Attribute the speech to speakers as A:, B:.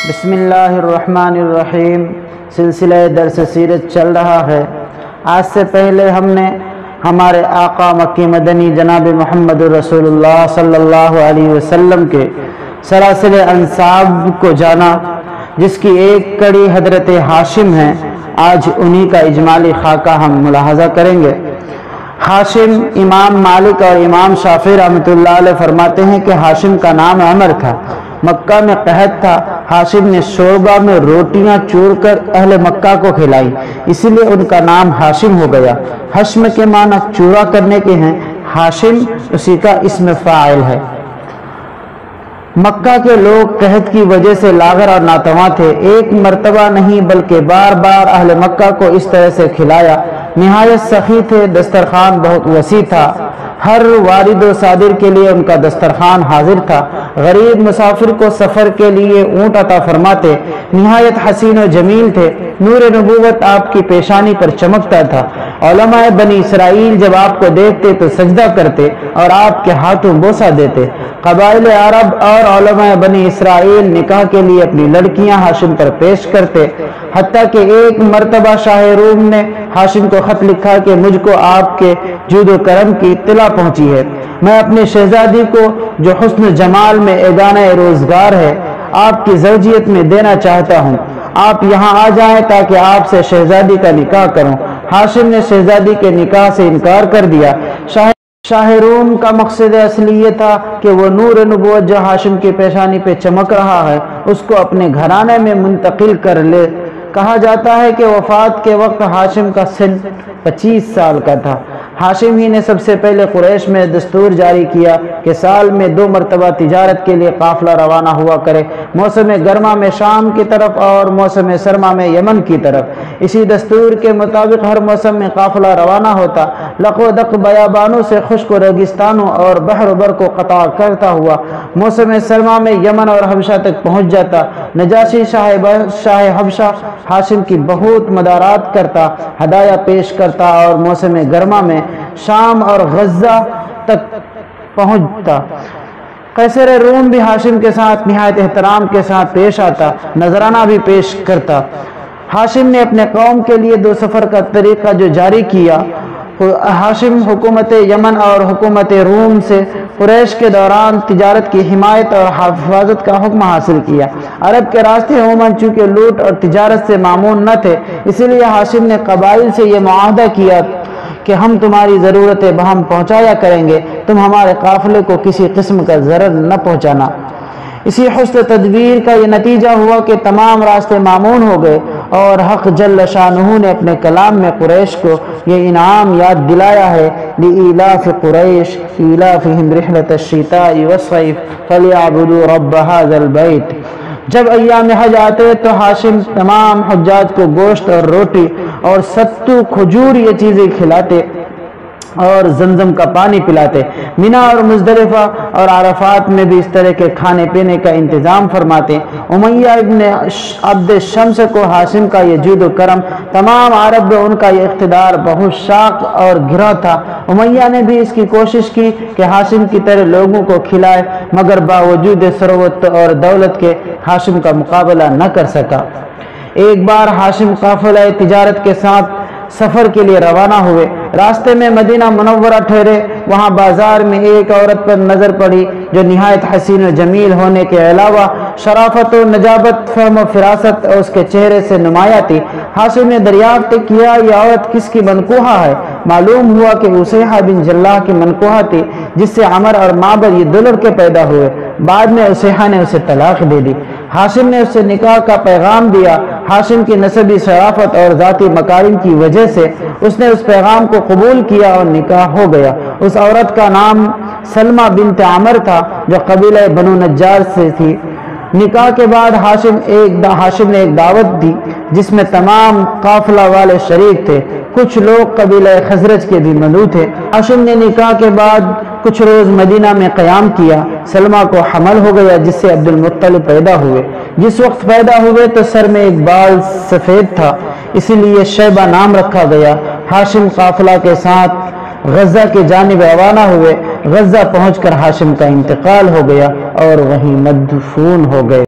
A: بسم اللہ الرحمن الرحیم۔ سلسلہ درس سیرت چل رہا ہے۔ آج سے پہلے ہم نے ہمارے آقا مکی مدنی جناب محمد رسول اللہ صلی اللہ علیہ وسلم کے سلاسل انساب کو جانا، جس کی ایک کڑی حضرت ہاشم ہے۔ آج انہی کا اجمالی خاکہ ہم ملاحظہ کریں گے۔ ہاشم، امام مالک اور امام شافعی رحمۃ اللہ علیہ فرماتے ہیں کہ ہاشم کا نام عمر تھا۔ مکہ میں قحط تھا۔ ہاشم نے شوربہ میں روٹیاں چور کر اہل مکہ کو کھلائی، اسی لیے ان کا نام ہاشم ہو گیا۔ حشم کے معنی چورا کرنے کے ہیں، ہاشم اسی کا اسم فاعل ہے۔ مکہ کے لوگ قحط کی وجہ سے لاغر اور ناتواں تھے۔ ایک مرتبہ نہیں بلکہ بار بار اہل مکہ کو اس طرح سے کھلایا۔ نہایت سخی تھے، دسترخوان بہت وسیع تھا، ہر وارد و صادر کے لیے ان کا دسترخوان حاضر تھا۔ غریب مسافر کو سفر کے لیے اونٹ عطا فرماتے۔ نہایت حسین و جمیل تھے، نور نبوت آپ کی پیشانی پر چمکتا تھا۔ علماء بنی اسرائیل جب آپ کو دیکھتے تو سجدہ کرتے اور آپ کے ہاتھوں بوسہ دیتے۔ قبائل عرب اور علماء بنی اسرائیل نکاح کے لیے اپنی لڑکیاں ہاشم پر پیش کرتے، حتیٰ کہ ایک مرتبہ شاہ روم نے ہاشم کو خط لکھا کہ مجھ کو آپ کے جود و کرم کی اطلاع پہنچی ہے۔ میں اپنی شہزادی کو، جو حسن جمال میں ایگانہ روزگار ہے، آپ کی زوجیت میں دینا چاہتا ہوں۔ آپ یہاں آ جائیں تاکہ آپ سے شہزادی کا نکاح کروں۔ ہاشم نے شہزادی کے نکاح سے انکار کر دیا۔ شاہ روم کا مقصد اصلی یہ تھا کہ وہ نور نبوت جو ہاشم کی پیشانی پہ چمک رہا ہے، اس کو اپنے گھرانے میں منتقل کر لے۔ کہا جاتا ہے کہ وفات کے وقت ہاشم کا سن 25 سال کا تھا۔ ہاشم ہی نے سب سے پہلے قریش میں دستور جاری کیا کہ سال میں 2 مرتبہ تجارت کے لیے قافلہ روانہ ہوا کرے، موسم گرما میں شام کی طرف اور موسم سرما میں یمن کی طرف۔ اسی دستور کے مطابق ہر موسم میں قافلہ روانہ ہوتا، لق و دق بیابانوں سے خشک و ریگستانوں اور بحر و بر کو قطع کرتا ہوا موسم سرما میں یمن اور حبشہ تک پہنچ جاتا۔ نجاشی شاہ حبشہ ہاشم کی بہت مدارات کرتا، ہدایہ پیش کرتا اور موسم گرما میں شام اور غزہ تک پہنچتا۔ قیصر روم بھی ہاشم کے ساتھ نہایت احترام کے ساتھ پیش آتا، نذرانہ بھی پیش کرتا۔ ہاشم نے اپنے قوم کے لیے 2 سفر کا طریقہ جو جاری کیا۔ ہاشم حکومت یمن اور حکومت روم سے قریش کے دوران تجارت کی حمایت اور حفاظت کا حکم حاصل کیا۔ عرب کے راستے عموماً چونکہ لوٹ اور تجارت سے معمون نہ تھے، اسی لیے ہاشم نے قبائل سے یہ معاہدہ کیا کہ ہم تمہاری ضرورتیں بہم پہنچایا کریں گے، تم ہمارے قافلے کو کسی قسم کا ضرر نہ پہنچانا۔ اسی حسن تدبیر کا یہ نتیجہ ہوا کہ تمام راستے معمون ہو گئے، اور حق جل شانہ نے اپنے کلام میں قریش کو یہ انعام یاد دلایا ہے، لإیلاف قریش ایلافہم رحلۃ الشتاء والصیف فلیعبدوا رب ھذا البیت۔ جب ایام حج آتے تو ہاشم تمام حجاج کو گوشت اور روٹی اور ستو کھجور یہ چیزیں کھلاتے اور زمزم کا پانی پلاتے۔ مینا اور مزدلفہ اور عرفات میں بھی اس طرح کے کھانے پینے کا انتظام فرماتے۔ امیہ ابن عبد شمس کو ہاشم کا یہ جود و کرم، تمام عرب میں ان کا یہ اقتدار بہت شاق اور گرا تھا۔ امیہ نے بھی اس کی کوشش کی کہ ہاشم کی طرح لوگوں کو کھلائے، مگر باوجود ثروت اور دولت کے ہاشم کا مقابلہ نہ کر سکا۔ ایک بار ہاشم قافلہ تجارت کے ساتھ سفر کے لیے روانہ ہوئے۔ راستے میں مدینہ منورہ ٹھہرے۔ وہاں بازار میں ایک عورت پر نظر پڑی جو نہایت حسین و جمیل ہونے کے علاوہ شرافت و نجابت، فہم و فراست اور اس کے چہرے سے نمایاں تھی۔ ہاشم نے دریافت کیا یہ عورت کس کی منکوحہ ہے؟ معلوم ہوا کہ اسیحہ بن جلاح کی منکوحہ تھی، جس سے عمر اور معبد یہ 2 لڑکے پیدا ہوئے۔ بعد میں اسیحہ نے اسے طلاق دے دی۔ ہاشم نے اس سے نکاح کا پیغام دیا۔ ہاشم کی نسبی شرافت اور ذاتی مکارم کی وجہ سے اس نے اس پیغام کو قبول کیا اور نکاح ہو گیا۔ اس عورت کا نام سلمہ بنت عمر تھا، جو قبیلہ بنو نجار سے تھی۔ نکاح کے بعد ہاشم نے ایک دعوت دی جس میں تمام قافلہ والے شریک تھے۔ کچھ لوگ قبیلہ خزرج کے بھی مدعو تھے۔ ہاشم نے نکاح کے بعد کچھ روز مدینہ میں قیام کیا۔ سلمہ کو حمل ہو گیا، جس سے عبد المطلب پیدا ہوئے۔ جس وقت پیدا ہوئے تو سر میں ایک بال سفید تھا، اسی لیے شیبہ نام رکھا گیا۔ ہاشم قافلہ کے ساتھ غزہ کی جانب روانہ ہوئے۔ غزہ پہنچ کر ہاشم کا انتقال ہو گیا اور وہیں مدفون ہو گئے۔